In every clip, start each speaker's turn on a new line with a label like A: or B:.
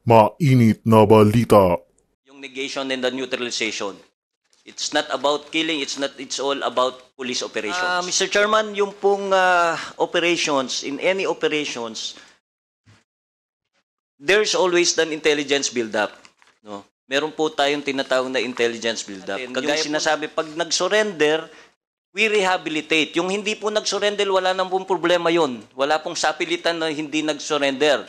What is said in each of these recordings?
A: Mainit na balita.
B: Yung negation and the neutralization. It's not about killing, it's all about police operations. Mr. Chairman, yung pong operations, in any operations, there's always an intelligence build-up. No? Meron po tayong tinatawag na intelligence build-up. Kagaya sinasabi, pag nag-surrender, we rehabilitate. Yung hindi po nag-surrender, wala nang pong problema yon. Wala pong sapilitan na hindi nag-surrender.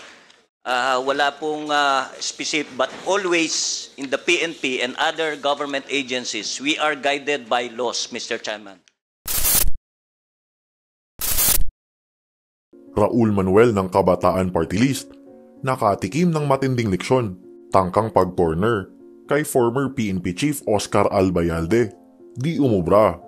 B: Wala pong specific, but always in the PNP and other government agencies, we are guided by laws, Mr. Chairman.
A: Raul Manuel ng Kabataan Party List, nakatikim ng matinding leksyon, tangkang pag-corner, kay former PNP Chief Oscar Albayalde, di umubra.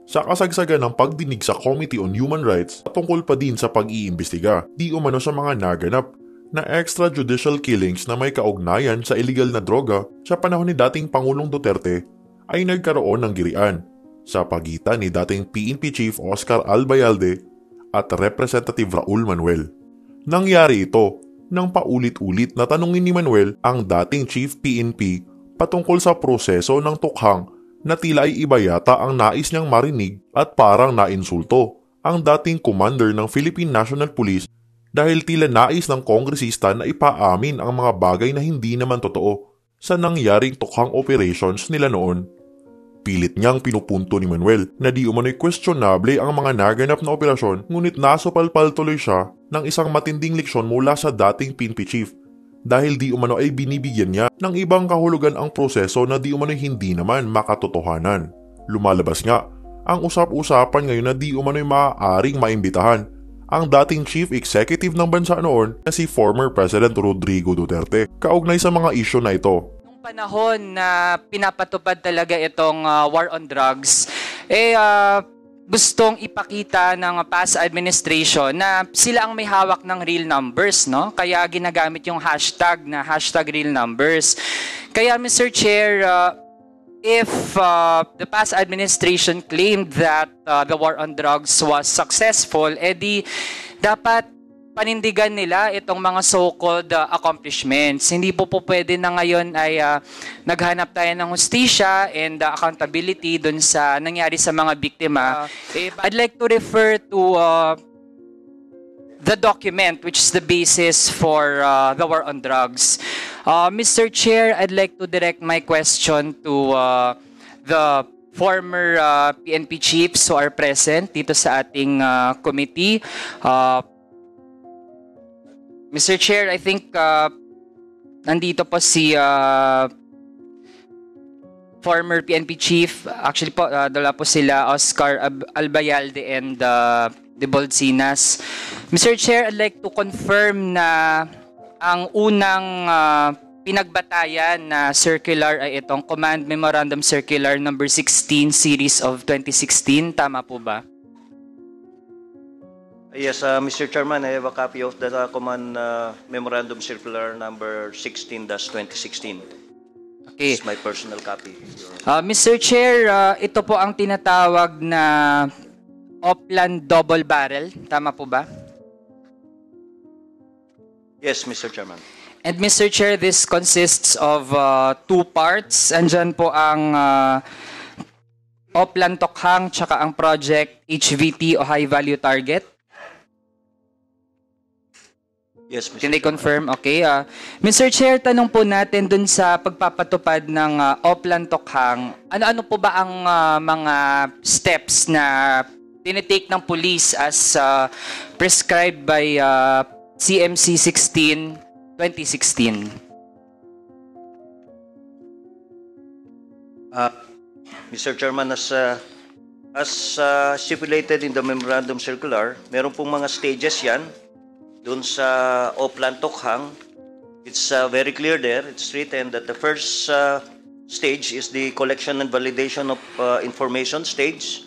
A: Sa kasagsagan ng pagdinig sa Committee on Human Rights, tungkol pa din sa pag-iimbestiga, di umano sa mga naganap na extrajudicial killings na may kaugnayan sa illegal na droga sa panahon ni dating Pangulong Duterte, ay nagkaroon ng girian sa pagitan ni dating PNP Chief Oscar Albayalde at Representative Raul Manuel. Nangyari ito nang paulit-ulit na tanungin ni Manuel ang dating Chief PNP patungkol sa proseso ng tukhang na tila ay iba yata ang nais niyang marinig at parang nainsulto ang dating commander ng Philippine National Police dahil tila nais ng kongresista na ipaamin ang mga bagay na hindi naman totoo sa nangyaring tukhang operations nila noon. Pilit niyang pinupunto ni Manuel na di umano'y questionable ang mga naganap na operasyon, ngunit nasupalpal tuloy siya ng isang matinding leksyon mula sa dating PNP chief dahil di umano ay binibigyan niya ng ibang kahulugan ang proseso na di umano'y hindi naman makatotohanan. Lumalabas nga ang usap-usapan ngayon na di umano'y maaaring maimbitahan ang dating Chief Executive ng bansa noon na si former President Rodrigo Duterte kaugnay sa mga isyu na ito.
C: Nung panahon na pinapatupad talaga itong war on drugs, gustong ipakita ng past administration na sila ang may hawak ng real numbers, no? Kaya ginagamit yung hashtag na #real numbers. Kaya Mr. Chair, if the past administration claimed that the war on drugs was successful, edi dapat panindigan nila itong mga so-called accomplishments. Hindi po pwede na ngayon ay naghanap tayo ng hustisya and accountability dun sa nangyari sa mga biktima. I'd like to refer to the document which is the basis for the war on drugs. Mr. Chair, I'd like to direct my question to the former PNP chiefs who are present dito sa ating committee. Mr. Chair, I think nandito po si former PNP chief. Actually po, dala po sila Oscar Albayalde and De Bolsinas. Mr. Chair, I'd like to confirm na ang unang pinagbatayan na circular ay itong Command Memorandum Circular number 16 series of 2016. Tama po ba?
B: Yes, Mr. Chairman, I have a copy of the Command Memorandum Circular number 16-2016.
C: Okay.
B: This is my personal copy.
C: Mr. Chair, ito po ang tinatawag na Oplan Double Barrel. Tama po ba?
B: Yes, Mr. Chairman.
C: And Mr. Chair, this consists of two parts. Andyan po ang Oplan Tokhang tsaka ang project HVT o High Value Target.
B: Yes, Mr.
C: Can they confirm? Okay. Mr. Chair, tanong po natin dun sa pagpapatupad ng Oplan Tokhang, ano-ano po ba ang mga steps na tinitake ng police as prescribed by CMC 16, 2016?
B: Mr. Chairman, as stipulated in the Memorandum Circular, meron pong mga stages yan. Doon sa Oplan Tokhang, it's very clear there. It's written that the first stage is the collection and validation of information stage,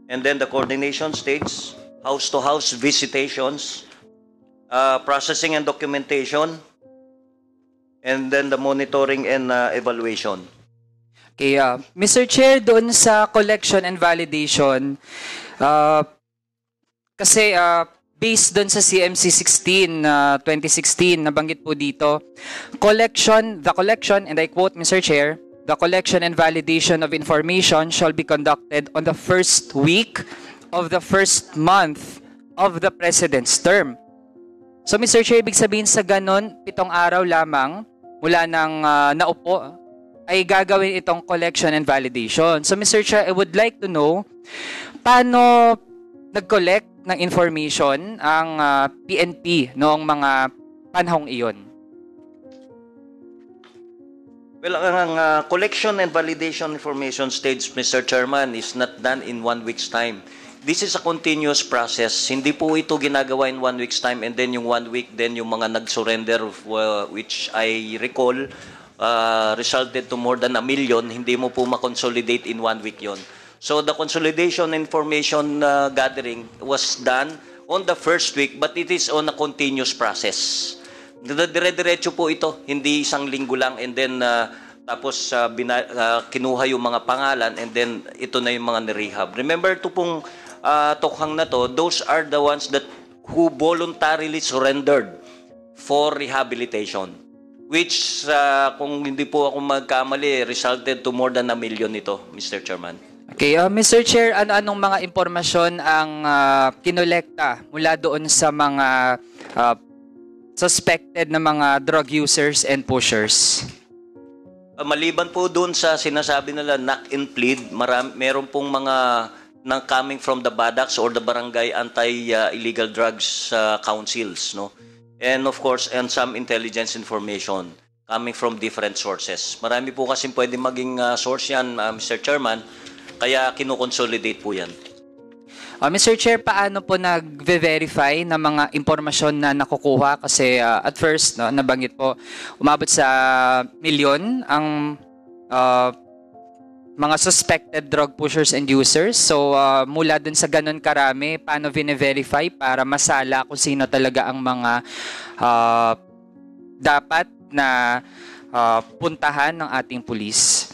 B: and then the coordination stage, house-to-house visitations, processing and documentation, and then the monitoring and evaluation.
C: Okay, Mr. Chair, doon sa collection and validation, kasi based doon sa CMC 16, 2016, nabanggit po dito, the collection, and I quote, Mr. Chair, the collection and validation of information shall be conducted on the first week of the first month of the President's term. So, Mr. Chair, ibig sabihin sa ganon, 7 araw lamang mula nang naupo, ay gagawin itong collection and validation. So, Mr. Chair, I would like to know, paano nag-collect ng information ang PNP noong mga panahong iyon?
B: Well, ang collection and validation information stage, Mr. Chairman, is not done in 1 week's time. This is a continuous process. Hindi po ito ginagawa in 1 week's time and then yung 1 week, then yung mga nag-surrender, which I recall, resulted to more than 1 million, hindi mo po makonsolidate in 1 week yon. So the consolidation information gathering was done on the first week, but it is on a continuous process. Dire-diretso po ito, hindi isang linggo lang, and then tapos kinuha yung mga pangalan, and then ito na yung mga nirehab. Remember ito pong tokhang na to, those are the ones who voluntarily surrendered for rehabilitation, which kung hindi po ako magkamali, resulted to more than 1 million ito, Mr. Chairman.
C: Okay, Mr. Chair, ano-anong mga impormasyon ang kinolekta mula doon sa mga suspected na mga drug users and pushers?
B: Maliban po doon sa sinasabi nila knock and plead, meron pong mga coming from the BADACs or the Barangay Anti-Illegal Drugs Councils, no? And of course, and some intelligence information coming from different sources. Marami po kasi pwede maging source yan, Mr. Chairman, kaya kinoconsolidate po yan.
C: Mr. Chair, paano po nag-verify ng mga impormasyon na nakukuha? Kasi at first, no, nabanggit po, umabot sa milyon ang mga suspected drug pushers and users. So, mula dun sa ganun karami, paano vine-verify para masala kung sino talaga ang mga dapat na puntahan ng ating pulis?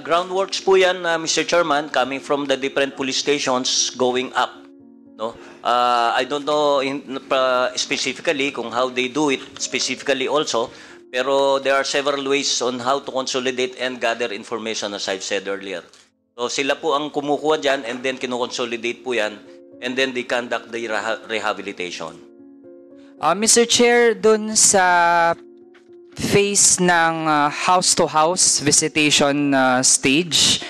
B: Groundworks po yan, Mr. Chairman, coming from the different police stations going up. No? I don't know specifically kung how they do it specifically also, pero there are several ways on how to consolidate and gather information as I've said earlier. So sila po ang kumukuha dyan and then kinoconsolidate po yan and then they conduct the rehabilitation.
C: Mr. Chair, dun sa phase ng house-to-house visitation stage,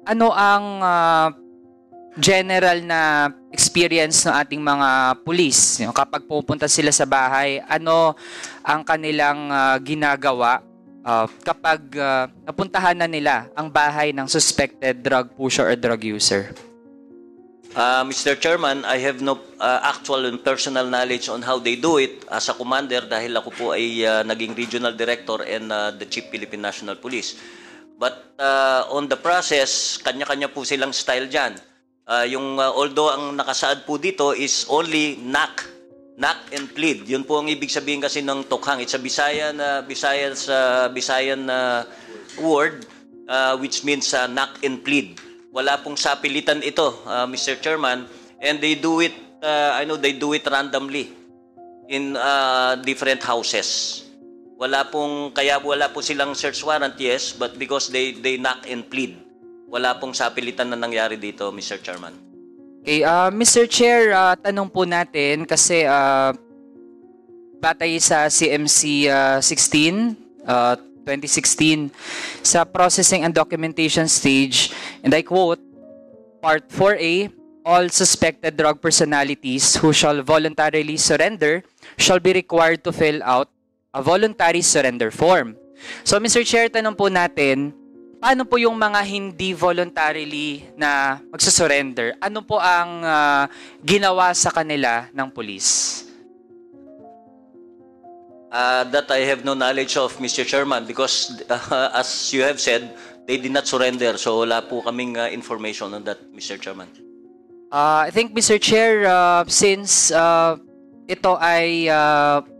C: ano ang general na experience ng ating mga pulis? Kapag pupunta sila sa bahay, ano ang kanilang ginagawa kapag napuntahan na nila ang bahay ng suspected drug pusher or drug user?
B: Mr. Chairman, I have no actual and personal knowledge on how they do it as a commander dahil ako po ay naging regional director and the Chief Philippine National Police. But on the process, kanya-kanya po silang style dyan. Although ang nakasaad po dito is only knock and plead. Yun po ang ibig sabihin kasi ng tokhang. It's a Bisayan word which means knock and plead. Wala pong sapilitan ito, Mr. Chairman, and they do it, they do it randomly in different houses. Kaya wala po silang search warrant, yes, but because they knock and plead. Wala pong sapilitan na nangyari dito, Mr. Chairman.
C: Okay, Mr. Chair, tanong po natin kasi batay sa CMC 16, 2016, sa processing and documentation stage, and I quote, Part 4A, all suspected drug personalities who shall voluntarily surrender shall be required to fill out a voluntary surrender form. So, Mr. Chair, tanong po natin, paano po yung mga hindi voluntarily na magsusurrender? Ano po ang ginawa sa kanila ng police?
B: That I have no knowledge of, Mr. Chairman, because as you have said, they did not surrender. So wala po kaming information on that, Mr. Chairman.
C: I think, Mr. Chair, since ito ay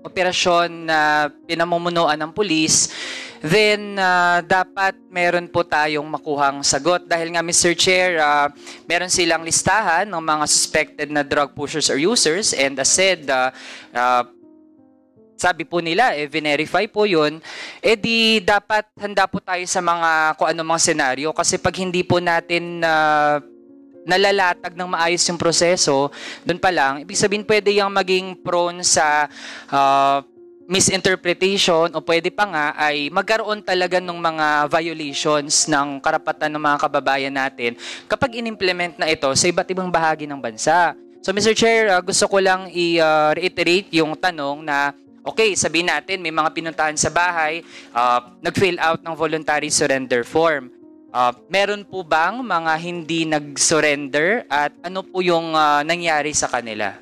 C: operasyon na pinamumunuan ng pulis, then dapat meron po tayong makuhang sagot. Dahil nga, Mr. Chair, meron silang listahan ng mga suspected na drug pushers or users, and as said, sabi po nila, verify po yun, di dapat handa po tayo sa mga kung ano mga senaryo. Kasi pag hindi po natin nalalatag ng maayos yung proseso, doon pa lang, ibig sabihin pwede yung maging prone sa misinterpretation, o pwede pa nga ay magkaroon talaga ng mga violations ng karapatan ng mga kababayan natin kapag inimplement na ito sa iba't ibang bahagi ng bansa. So Mr. Chair, gusto ko lang i-reiterate yung tanong na okay, sabihin natin may mga pinuntahan sa bahay, nag-fill out ng voluntary surrender form. Meron po bang mga hindi nag-surrender at ano po yung nangyari sa kanila?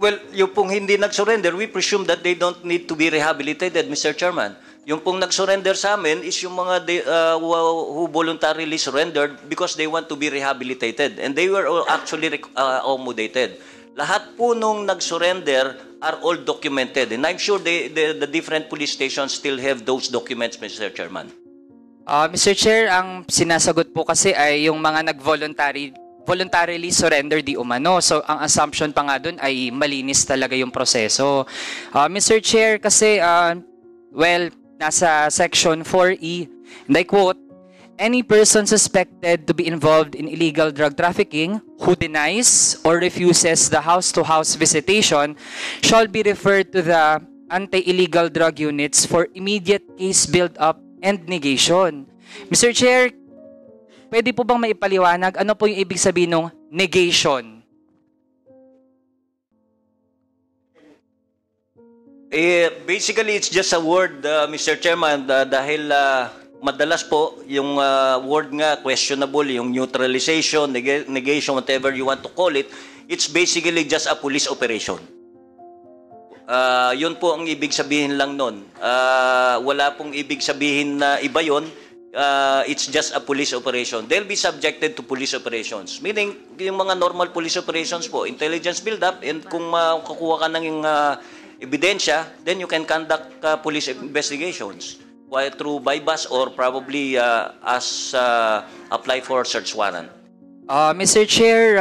B: Well, yung pong hindi nag-surrender, we presume that they don't need to be rehabilitated, Mr. Chairman. Yung pong nag-surrender sa amin is yung mga who voluntarily surrendered because they want to be rehabilitated. And they were all actually accommodated. Lahat po nung nag-surrender are all documented. And I'm sure the different police stations still have those documents, Mr. Chairman.
C: Mr. Chair, ang sinasagot po kasi ay yung mga voluntarily surrender di umano. So, ang assumption pa nga dun ay malinis talaga yung proseso. Mr. Chair, kasi, nasa section 4E, and I quote, any person suspected to be involved in illegal drug trafficking who denies or refuses the house-to-house visitation shall be referred to the anti-illegal drug units for immediate case build-up and negation. Mr. Chair, pwede po bang maipaliwanag ano po yung ibig sabihin ng negation?
B: Basically, it's just a word, Mr. Chairman, dahil madalas po yung word nga questionable, yung neutralization, negation, whatever you want to call it, it's basically just a police operation. Yun po ang ibig sabihin lang nun. Wala pong ibig sabihin na iba yun. It's just a police operation. They'll be subjected to police operations. Meaning, yung mga normal police operations po, intelligence build-up, and kung kukuha ka ng ebidensya, then you can conduct police investigations through bypass or probably as apply for search warrant.
C: Mr. Chair,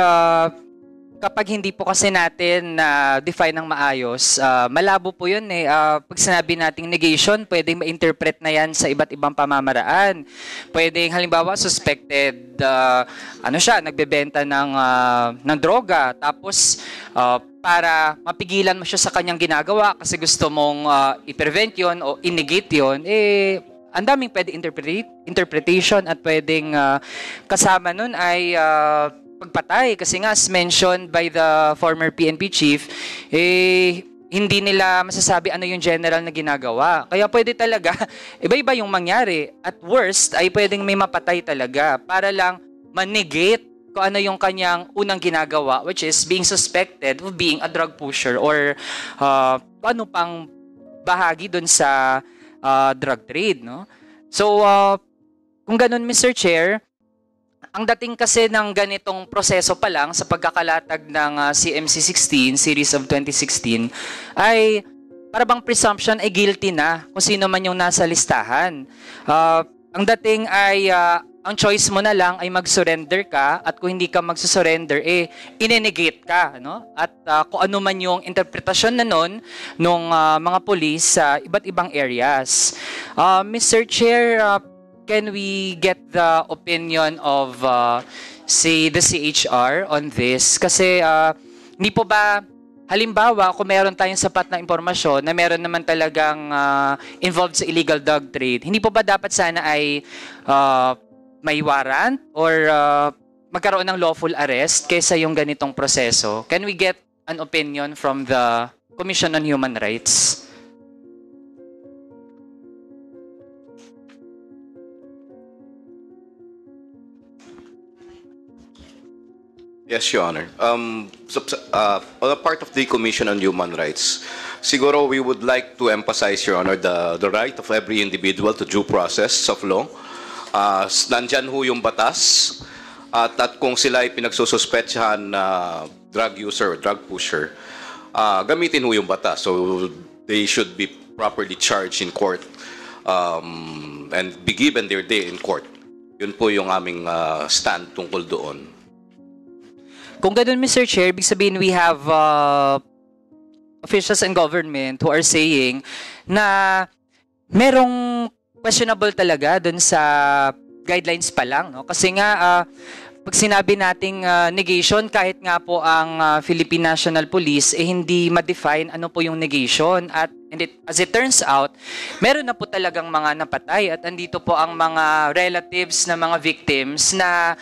C: kapag hindi po kasi natin define ng maayos, malabo po yun eh. Pag sinabi nating negation, pwedeng ma-interpret na yan sa iba't ibang pamamaraan. Pwedeng halimbawa suspected, nagbebenta ng droga, tapos para mapigilan mo siya sa kanyang ginagawa kasi gusto mong i-prevent yun o i-negate yun, ang daming pwede interpretation at pwedeng kasama nun ay pagpatay. Kasi nga, as mentioned by the former PNP chief, hindi nila masasabi ano yung general na ginagawa. Kaya pwede talaga, iba-iba yung mangyari. At worst, ay pwedeng may mapatay talaga para lang manegate kung ano yung kanyang unang ginagawa, which is being suspected of being a drug pusher or ano pang bahagi dun sa drug trade. No? So, kung ganun, Mr. Chair, ang dating kasi ng ganitong proseso pa lang sa pagkakalatag ng CMC 16, series of 2016, ay para bang presumption ay guilty na kung sino man yung nasa listahan. Ang dating ay ang choice mo na lang ay mag-surrender ka, at kung hindi ka mag-surrender, inenegate ka. No? At kung ano man yung interpretasyon na nun ng mga police sa iba't ibang areas. Mr. Chair, can we get the opinion of, say, the CHR on this? Kasi hindi po ba, halimbawa, kung meron tayong sapat na impormasyon na meron naman talagang involved sa illegal drug trade, hindi po ba dapat sana ay may warrant or magkaroon ng lawful arrest kaysa yung ganitong proseso? Can we get an opinion from the Commission on Human Rights?
D: Yes, Your Honor. On the part of the Commission on Human Rights, siguro we would like to emphasize, Your Honor, the right of every individual to due process of law. Nandyan ho yung batas, at kung sila ay pinagsususpetsahan na drug user or drug pusher, gamitin ho yung batas. So they should be properly charged in court and be given their day in court. Yun po yung aming stand tungkol doon.
C: Kung ganun, Mr. Chair, ibig sabihin we have officials in government who are saying na merong questionable talaga dun sa guidelines pa lang. No? Kasi nga, pag sinabi nating negation, kahit nga po ang Philippine National Police, hindi ma-define ano po yung negation. At as it turns out, meron na po talagang mga napatay at andito po ang mga relatives na mga victims na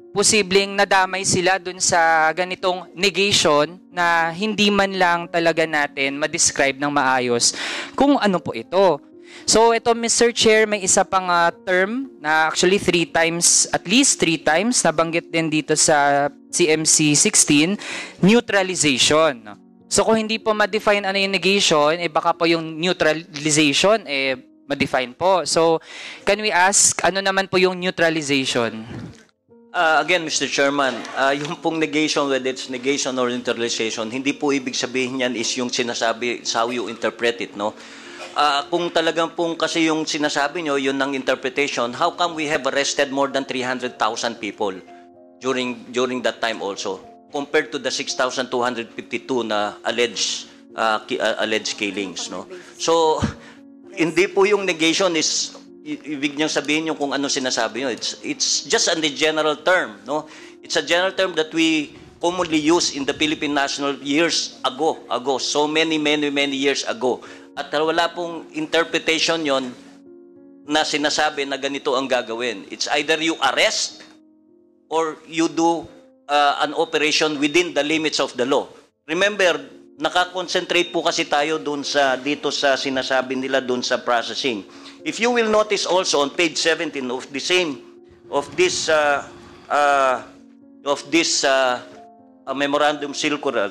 C: posibleng nadamay sila dun sa ganitong negation na hindi man lang talaga natin ma-describe ng maayos kung ano po ito. So ito, Mr. Chair, may isa pang term na actually at least three times nabanggit din dito sa CMC 16, neutralization. So kung hindi po ma-define ano yung negation, baka po yung neutralization ma-define po. So can we ask, ano naman po yung neutralization?
B: Again, Mr. Chairman, yung pong negation, whether it's negation or neutralization, hindi po ibig sabihin yan is yung sinasabi, it's how you interpret it, no? Kung talagang pong kasi yung sinasabi nyo, yun ang interpretation, how come we have arrested more than 300,000 people during that time also, compared to the 6,252 na alleged killings, no? So, hindi po yung negation is ibig niyang sabihin yung kung ano sinasabi nyo. It's just a general term, no? It's a general term that we commonly use in the Philippine National years ago, so many years ago. At wala pong interpretation yon na sinasabi na ganito ang gagawin. It's either you arrest or you do an operation within the limits of the law. Remember, nakakonsentrate po kasi tayo dito sa sinasabi nila dun sa processing. If you will notice also on page 17 of this memorandum circular,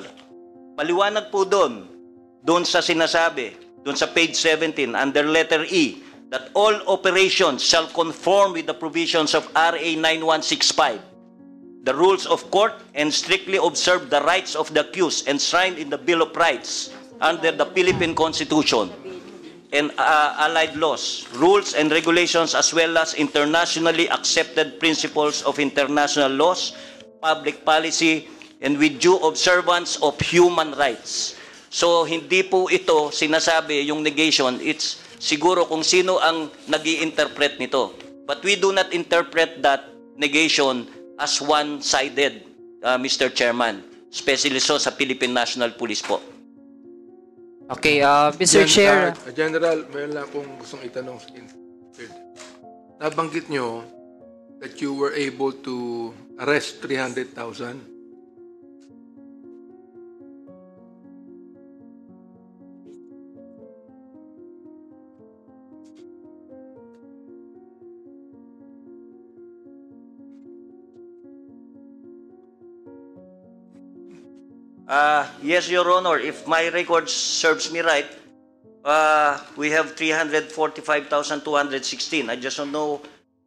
B: maliwanag po doon sa sinasabi, doon sa page 17 under letter E, that all operations shall conform with the provisions of RA 9165, the rules of court, and strictly observe the rights of the accused enshrined in the Bill of Rights under the Philippine Constitution and allied laws, rules and regulations, as well as internationally accepted principles of international laws, public policy, and with due observance of human rights. So, hindi po ito sinasabi, yung negation, it's siguro kung sino ang nag-i-interpret nito. But we do not interpret that negation as one-sided, Mr. Chairman, especially so sa Philippine National Police po.
C: Okay, Mr. Chair.
E: General, mayroon lang akong gustong itanong. Nabanggit nyo that you were able to arrest 300,000.
B: Yes, Your Honor. If my record serves me right, we have 345,216. I just don't know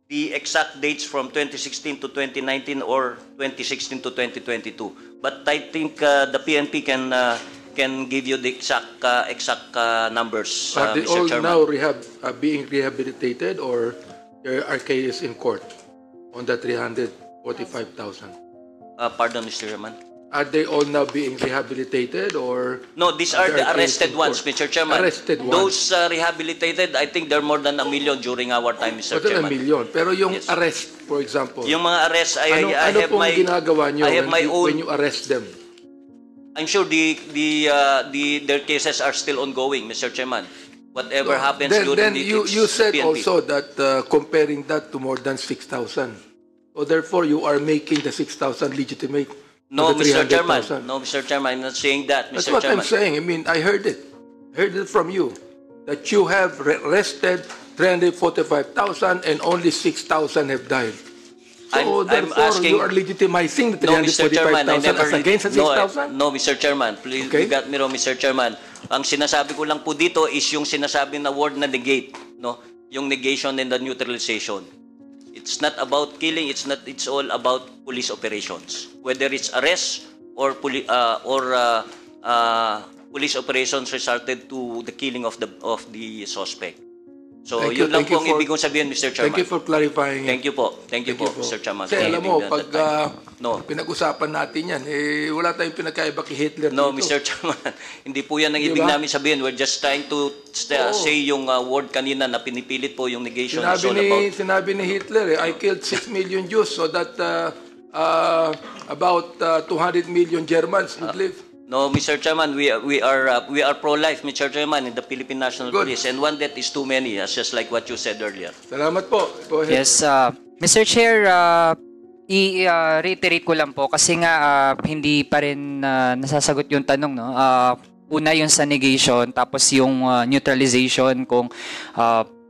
B: the exact dates from 2016 to 2019 or 2016 to 2022. But I think the PNP can give you the exact numbers,
E: Are they
B: Mr.
E: all
B: Chairman.
E: now being rehabilitated, or there are cases in court on the 345,000?
B: Pardon, Mr. Chairman.
E: Are they all now being rehabilitated, or?
B: No, these are the
E: there
B: arrested
E: cases in
B: ones,
E: court?
B: Mr. Chairman.
E: Arrested ones.
B: Those rehabilitated, I think there are more than 1 million during our time, Mr.
E: More than
B: Chairman.
E: 1 million. Pero yung
B: Yes.
E: arrest, for example,
B: Yung mga arrest, I
E: ano
B: have
E: pong
B: my
E: ginagawa nyo
B: I have my own.
E: when you arrest them?
B: I'm sure their cases are still ongoing, Mr. Chairman. Whatever happens during
E: Then
B: the
E: you said
B: PNP.
E: also that comparing that to more than 6,000. So therefore, you are making the 6,000 legitimate.
B: No,
E: to the
B: Mr. Chairman.
E: 300,000.
B: No, Mr. Chairman. I'm not saying that, Mr.
E: That's what
B: Chairman.
E: I'm saying. I mean, I heard it. Heard it from you. That you have arrested 345,000 and only 6,000 have died. So
B: I'm
E: therefore,
B: asking-
E: you are legitimizing the
B: No, Mr. Chairman, I
E: 345,000
B: never...
E: as against the 6,000?
B: No, Mr. Chairman. Please,
E: Okay.
B: you got me wrong, Mr. Chairman. Ang sinasabi ko lang po dito is yung sinasabi na word na negate, no? Yung negation and the neutralization. It's not about killing, it's all about police operations. Whether it's arrest or police operations resulted to the killing of the suspect. So
E: Thank you,
B: yun lang
E: thank you
B: po ang
E: for-
B: ibig kong sabihin, Mr. Chairman.
E: Thank you for clarifying.
B: Thank you po. Thank you po, Mr. Chairman.
E: Kasi alam mo,
B: Thank you.
E: pag
B: No.
E: pinag-usapan natin yan, wala tayong pinagkaiba kay Hitler
B: No,
E: dito.
B: Mr. Chairman, hindi po yan ang
E: Di
B: ibig
E: ba?
B: namin sabihin. We're just trying to say yung word kanina na pinipilit po yung negation. is all about...
E: Sinabi ni Hitler, I killed 6 million Jews so that about 200 million Germans would live.
B: No, Mr. Chairman, we are pro-life, Mr. Chairman, in the Philippine National
E: Good.
B: Police, and one death is too many, just like what you said earlier.
E: Salamat po. Go ahead.
C: Yes, Mr. Chair, i-reiterate ko lang po kasi nga hindi pa rin nasasagot yung tanong, no? Una yung sa negation, tapos yung neutralization, kung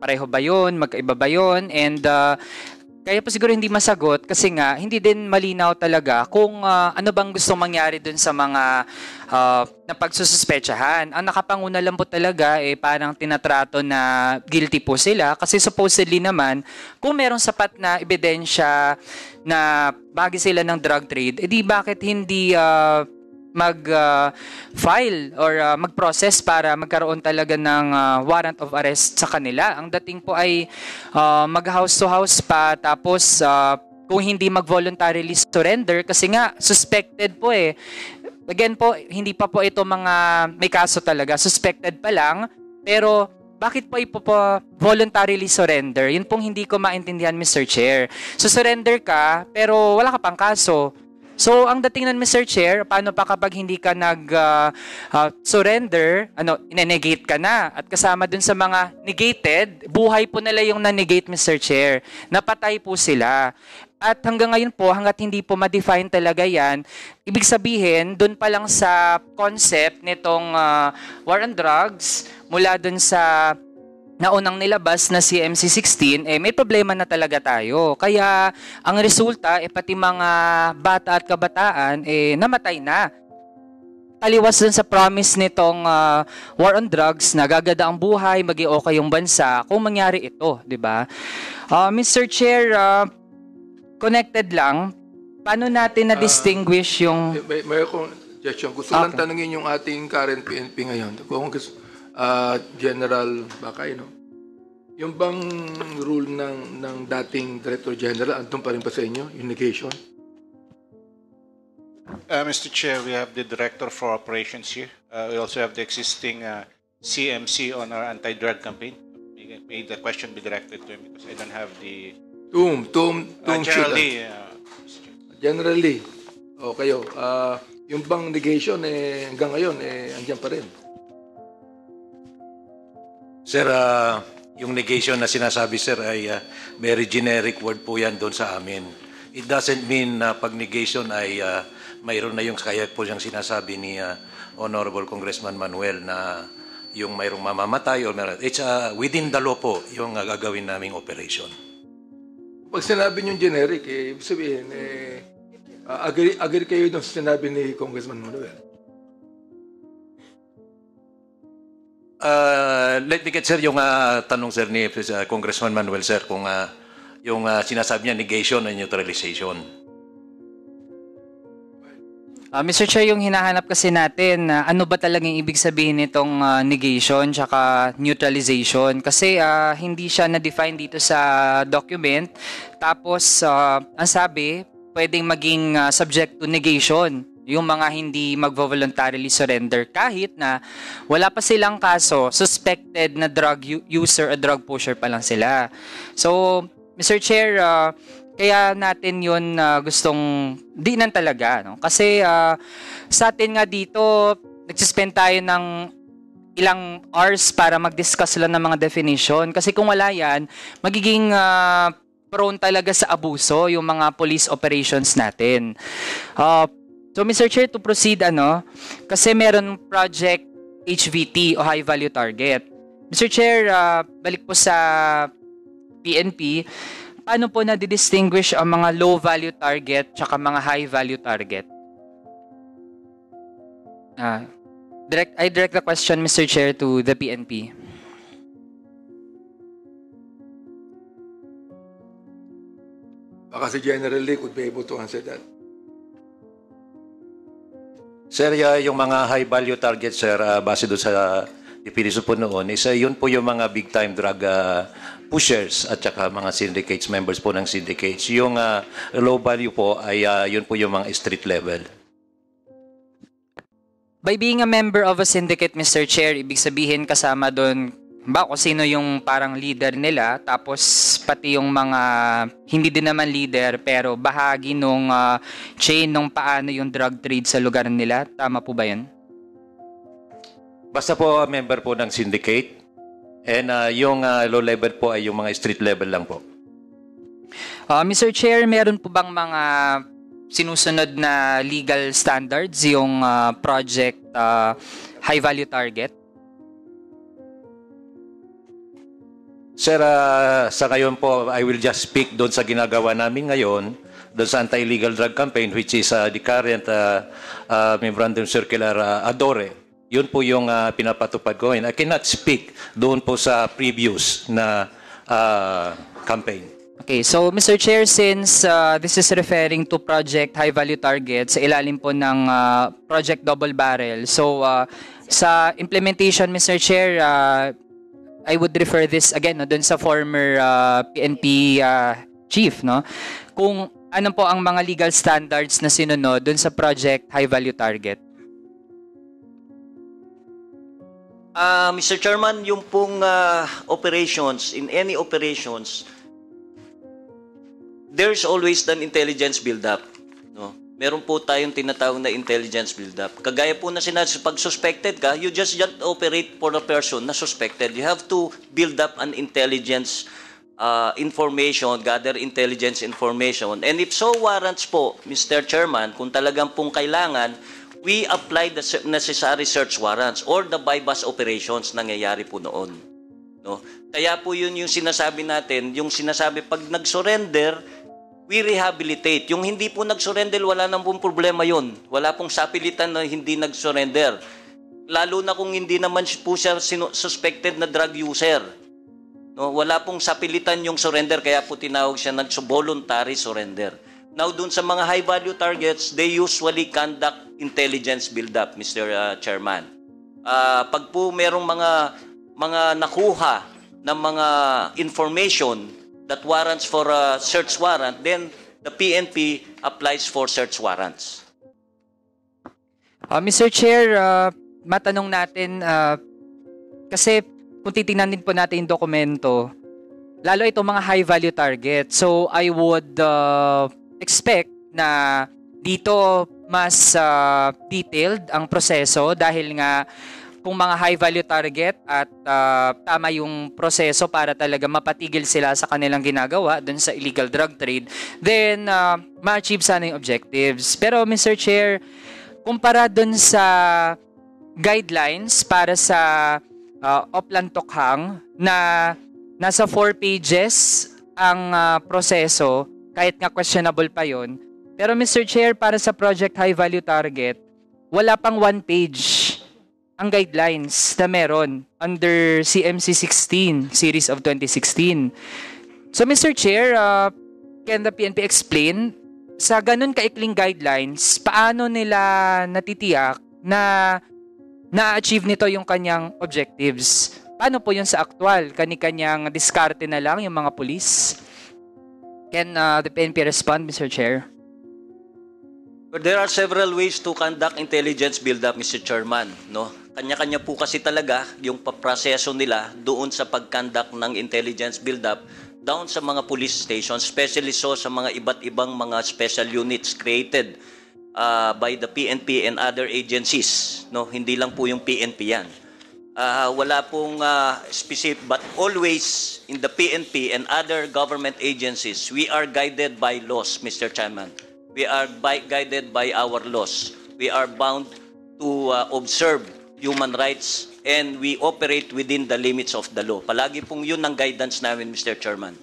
C: pareho ba yun, magkaiba ba yun, and kaya po siguro hindi masagot kasi nga hindi din malinaw talaga kung ano bang gusto mangyari dun sa mga napagsususpetsahan. Ang nakapanguna lang po talaga parang tinatrato na guilty po sila kasi supposedly naman kung merong sapat na ebidensya na bahagi sila ng drug trade, edi bakit hindi mag-file or mag-process para magkaroon talaga ng warrant of arrest sa kanila. Ang dating po ay mag-house to house pa tapos kung hindi mag-voluntarily surrender kasi nga suspected po Again po, hindi pa po ito mga may kaso talaga. Suspected pa lang pero bakit po voluntarily surrender? Yun pong hindi ko maintindihan, Mr. Chair. So surrender ka pero wala ka pang kaso. So, ang dating nun, Mr. Chair, paano pa kapag hindi ka nag-surrender, inenegate ka na. At kasama dun sa mga negated, buhay po nila yung na-negate, Mr. Chair. Napatay po sila. At hanggang ngayon po, hanggat hindi po ma-define talaga yan, ibig sabihin, dun pa lang sa concept nitong war on drugs, mula dun sa naunang nilabas na si MC-16, may problema na talaga tayo. Kaya ang resulta, pati mga bata at kabataan, namatay na. Taliwas dun sa promise nitong war on drugs na gaganda ang buhay, maging okay yung bansa, kung mangyari ito, di ba? Mr. Chair, connected lang, paano natin na-distinguish yung...
E: May akong suggestion. Gusto lang tanungin yung ating current PNP ngayon. Kung General Bakay, no? Yung bang rule ng dating Director General, andun pa rin pa sa inyo, yung negation?
F: Mr. Chair, we have the Director for Operations here. We also have the existing CMC on our anti-drug campaign. May the question be directed to him because I don't have the...
E: Generally. O kayo, yung bang negation, hanggang ngayon, andyan pa rin?
G: Sir, yung negation na sinasabi, sir, ay very generic word po yan doon sa amin. It doesn't mean na pag negation ay mayroon na yung kaya po siyang sinasabi ni Honorable Congressman Manuel na yung mayroong mamamatay or it's within the law po yung gagawin naming operation.
E: Pag sinabi niyong generic, ibig sabihin, agree kayo doon sa sinabi ni Congressman Manuel?
G: Let me get, sir, yung tanong, sir, ni Congressman Manuel, sir, kung yung sinasabi niya negation and neutralization.
C: Mr. Chair, yung hinahanap kasi natin, ano ba talagang ibig sabihin nitong negation tsaka neutralization? Kasi hindi siya na-define dito sa document. Tapos, ang sabi, pwedeng maging subject to negation yung mga hindi mag-voluntarily surrender kahit na wala pa silang kaso, suspected na drug user o drug pusher pa lang sila. So, Mr. Chair, kaya natin yun gustong dinan talaga. No? Kasi sa atin nga dito, nagsispend tayo ng ilang hours para mag-discuss lang ng mga definition. Kasi kung wala yan, magiging prone talaga sa abuso yung mga police operations natin. So Mr. Chair, to proceed, kasi meron project HVT o High Value Target. Mr. Chair, balik po sa PNP, paano po na-distinguish ang mga low value target tsaka mga high value target? I direct the question, Mr. Chair, to the PNP.
E: Baka si General Lee could be able to answer that.
G: Sir, yung mga high value target, sir, base doon sa definition po noon, is yun po yung mga big time drug pushers at saka mga syndicates, members po ng syndicates. Yung low value po ay yun po yung mga street level.
C: By being a member of a syndicate, Mr. Chair, ibig sabihin kasama doon ba kung sino yung parang leader nila, tapos pati yung mga hindi din naman leader pero bahagi nung chain nung paano yung drug trade sa lugar nila. Tama po ba yun?
G: Basta po member po ng syndicate, and yung low level po ay yung mga street level lang po.
C: Mr. Chair, meron po bang mga sinusunod na legal standards yung project high value target?
G: Sir, sa ngayon po, I will just speak doon sa ginagawa namin ngayon, doon sa anti-illegal drug campaign, which is the current Memorandum Circular ADORE. Yun po yung pinapatupad ko. I cannot speak doon po sa previous na campaign.
C: Okay, so Mr. Chair, since this is referring to Project High Value Target sa ilalim po ng Project Double Barrel, so sa implementation, Mr. Chair, I would refer this again no, dun sa former PNP chief, no? Kung ano po ang mga legal standards na sinunod dun sa Project High Value Target.
B: Mr. Chairman, yung pong operations, in any operations, there's always an intelligence build-up. No? Meron po tayong tinatawag na intelligence build-up. Kagaya po na sinabi, pag suspected ka, you just operate for a person na suspected. You have to build up an intelligence information, gather intelligence information. And if so warrants po, Mr. Chairman, kung talagang pong kailangan, we apply the necessary search warrants or the bypass operations nangyayari po noon. No? Kaya po yun yung sinasabi natin, yung sinasabi pag nag-surrender, we rehabilitate. Yung hindi po nag-surrender, wala nang pong problema yun. Wala pong sapilitan na hindi nag-surrender. Lalo na kung hindi naman po siya suspected na drug user. No? Wala pong sapilitan yung surrender, kaya po tinawag siya voluntary surrender. Now, dun sa mga high-value targets, they usually conduct intelligence build-up, Mr. Chairman. Pag po merong mga nakuha ng mga information that warrants for a search warrant, then the PNP applies for search warrants.
C: Mr. Chair, matanong natin, kasi kung titingnan din po natin yung dokumento, lalo itong mga high-value target. So, I would expect na dito mas detailed ang proseso dahil nga kung mga high-value target at tama yung proseso para talaga mapatigil sila sa kanilang ginagawa dun sa illegal drug trade, then ma-achieve sana yung objectives. Pero Mr. Chair, kumpara dun sa guidelines para sa Oplan Tokhang na nasa 4 pages ang proseso, kahit nga questionable pa yon. Pero Mr. Chair, para sa Project High Value Target, wala pang 1 page ang guidelines na meron under CMC 16, Series of 2016. So Mr. Chair, can the PNP explain sa ganun kaikling guidelines, paano nila natitiyak na na-achieve nito yung kanyang objectives? Paano po yun sa aktual? Kani-kanyang diskarte na lang yung mga pulis? Can the PNP respond, Mr. Chair?
B: But there are several ways to conduct intelligence build-up, Mr. Chairman. No? Kanya-kanya po kasi talaga yung paproseso nila doon sa pag-conduct ng intelligence build-up down sa mga police stations, especially so sa mga iba't ibang mga special units created by the PNP and other agencies. No? Hindi lang po yung PNP yan. Wala pong specific, but always in the PNP and other government agencies, we are guided by laws, Mr. Chairman. We are guided by our laws. We are bound to observe human rights and we operate within the limits of the law. Palagi pong yun ang guidance namin, Mr. Chairman.